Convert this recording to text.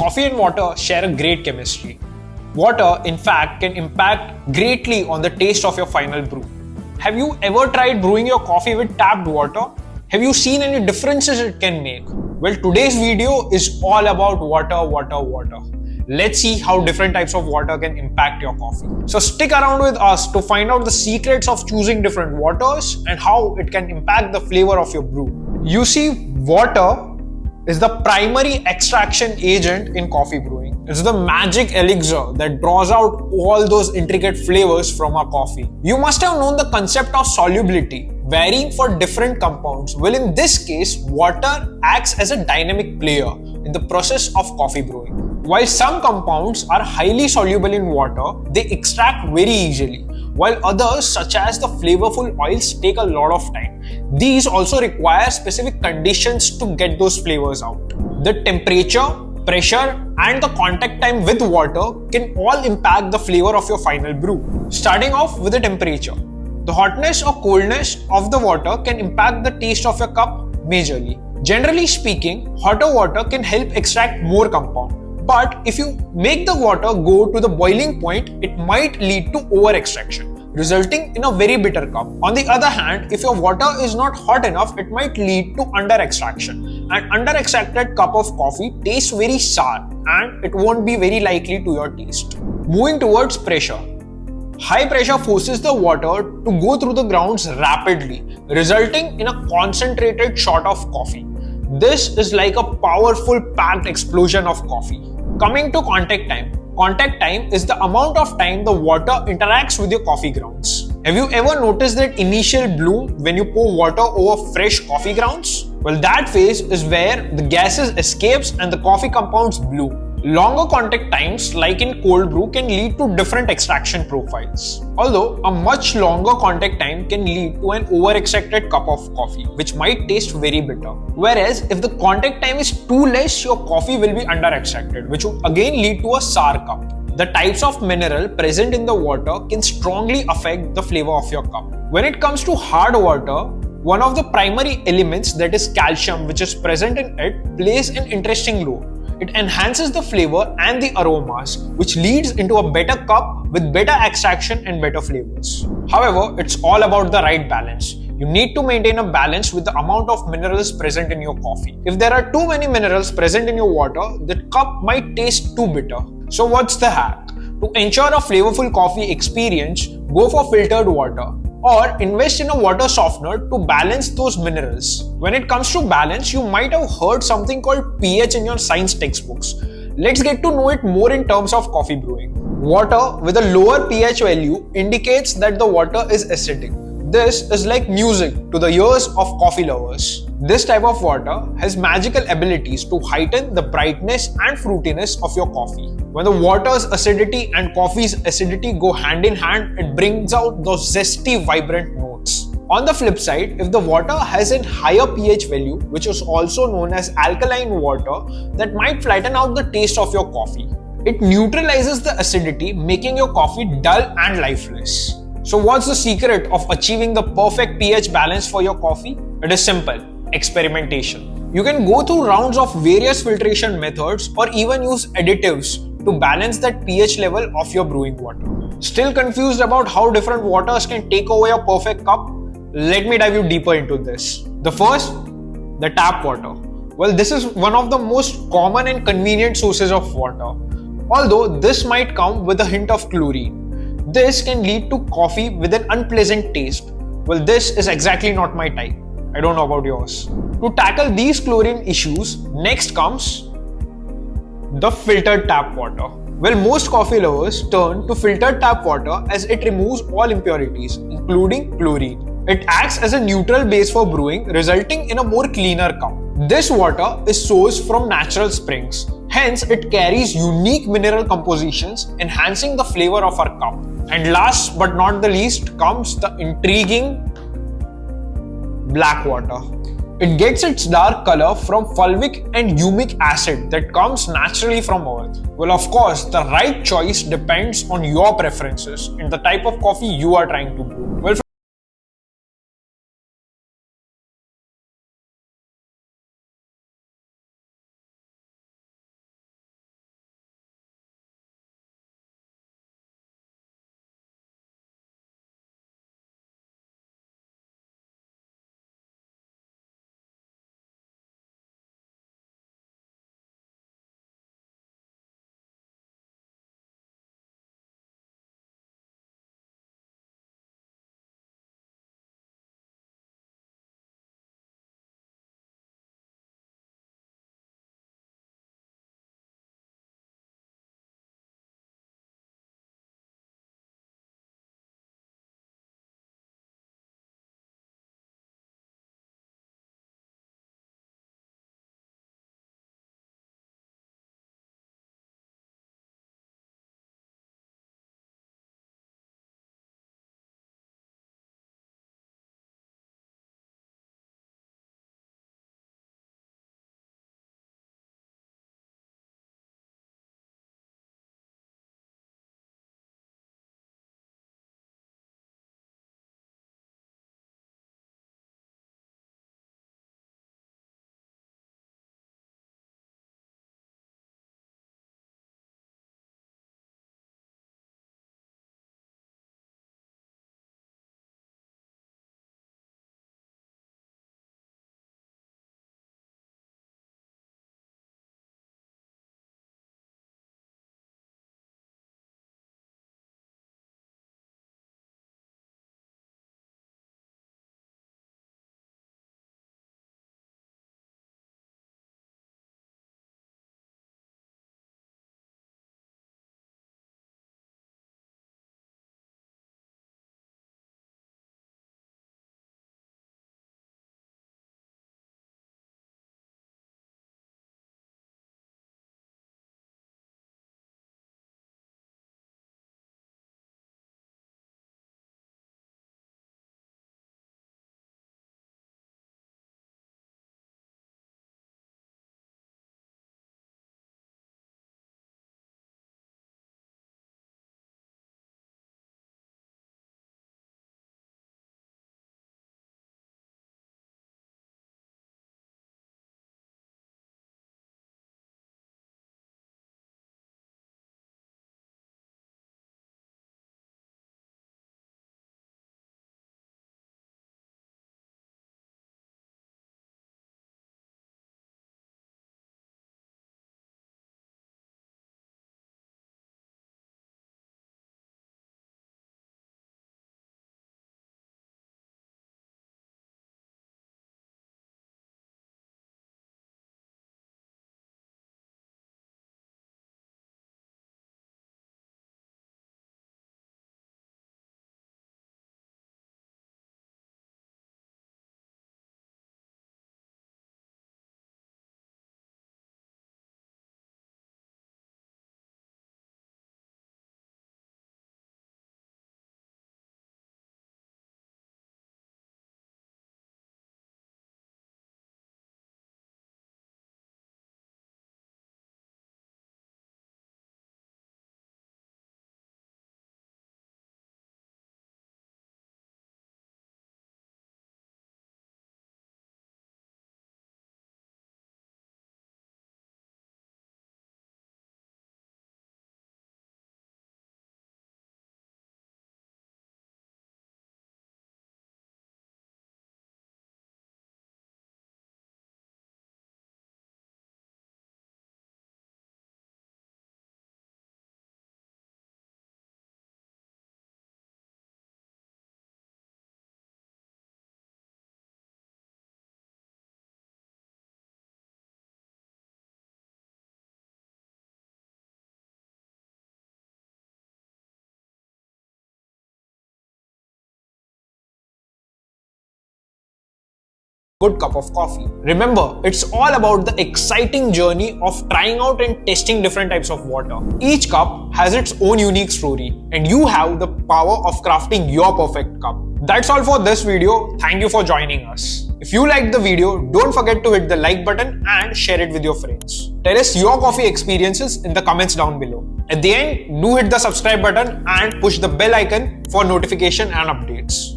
Coffee and water share a great chemistry. Water, in fact, can impact greatly on the taste of your final brew. Have you ever tried brewing your coffee with tapped water? Have you seen any differences it can make? Well, today's video is all about water. Let's see how different types of water can impact your coffee. So stick around with us to find out the secrets of choosing different waters and how it can impact the flavor of your brew. You see, water is the primary extraction agent in coffee brewing. It's the magic elixir that draws out all those intricate flavors from our coffee. You must have known the concept of solubility, varying for different compounds. Well, in this case, water acts as a dynamic player in the process of coffee brewing. While some compounds are highly soluble in water, they extract very easily, while others, such as the flavorful oils, take a lot of time. These also require specific conditions to get those flavors out. The temperature, pressure, and the contact time with water can all impact the flavor of your final brew. Starting off with the temperature. The hotness or coldness of the water can impact the taste of your cup majorly. Generally speaking, hotter water can help extract more compound. But if you make the water go to the boiling point, it might lead to over-extraction, resulting in a very bitter cup. On the other hand, if your water is not hot enough, it might lead to under-extraction. An under-extracted cup of coffee tastes very sour and it won't be very likely to your taste. Moving towards pressure. High pressure forces the water to go through the grounds rapidly, resulting in a concentrated shot of coffee. This is like a powerful packed explosion of coffee. Coming to contact time. Contact time is the amount of time the water interacts with your coffee grounds. Have you ever noticed that initial bloom when you pour water over fresh coffee grounds? Well, that phase is where the gases escapes and the coffee compounds bloom. Longer contact times, like in cold brew, can lead to different extraction profiles. Although a much longer contact time can lead to an over-extracted cup of coffee, which might taste very bitter. Whereas if the contact time is too less, your coffee will be under-extracted, which would again lead to a sour cup. The types of mineral present in the water can strongly affect the flavor of your cup. When it comes to hard water, one of the primary elements, that is calcium, which is present in it, plays an interesting role. It enhances the flavor and the aromas, which leads into a better cup with better extraction and better flavors. However, it's all about the right balance. You need to maintain a balance with the amount of minerals present in your coffee. If there are too many minerals present in your water, the cup might taste too bitter. So what's the hack? To ensure a flavorful coffee experience, go for filtered water, or invest in a water softener to balance those minerals. When it comes to balance, you might have heard something called pH in your science textbooks. Let's get to know it more in terms of coffee brewing. Water with a lower pH value indicates that the water is acidic. This is like music to the ears of coffee lovers. This type of water has magical abilities to heighten the brightness and fruitiness of your coffee. When the water's acidity and coffee's acidity go hand in hand, it brings out those zesty, vibrant notes. On the flip side, if the water has a higher pH value, which is also known as alkaline water, that might flatten out the taste of your coffee. It neutralizes the acidity, making your coffee dull and lifeless. So what's the secret of achieving the perfect pH balance for your coffee? It is simple: experimentation. You can go through rounds of various filtration methods or even use additives to balance that pH level of your brewing water. Still confused about how different waters can take over your perfect cup? Let me dive you deeper into this. The first, the tap water. Well, this is one of the most common and convenient sources of water. Although this might come with a hint of chlorine. This can lead to coffee with an unpleasant taste. Well, this is exactly not my type. I don't know about yours. To tackle these chlorine issues, next comes the filtered tap water. Well, most coffee lovers turn to filtered tap water as it removes all impurities, including chlorine. It acts as a neutral base for brewing, resulting in a more cleaner cup. This water is sourced from natural springs. Hence, it carries unique mineral compositions, enhancing the flavor of our cup. And last but not the least comes the intriguing black water. It gets its dark color from fulvic and humic acid that comes naturally from earth. Well, of course, the right choice depends on your preferences and the type of coffee you are trying to brew. Well, good cup of coffee. Remember, it's all about the exciting journey of trying out and testing different types of water. Each cup has its own unique story, and you have the power of crafting your perfect cup. That's all for this video. Thank you for joining us. If you liked the video, don't forget to hit the like button and share it with your friends. Tell us your coffee experiences in the comments down below. At the end, do hit the subscribe button and push the bell icon for notification and updates.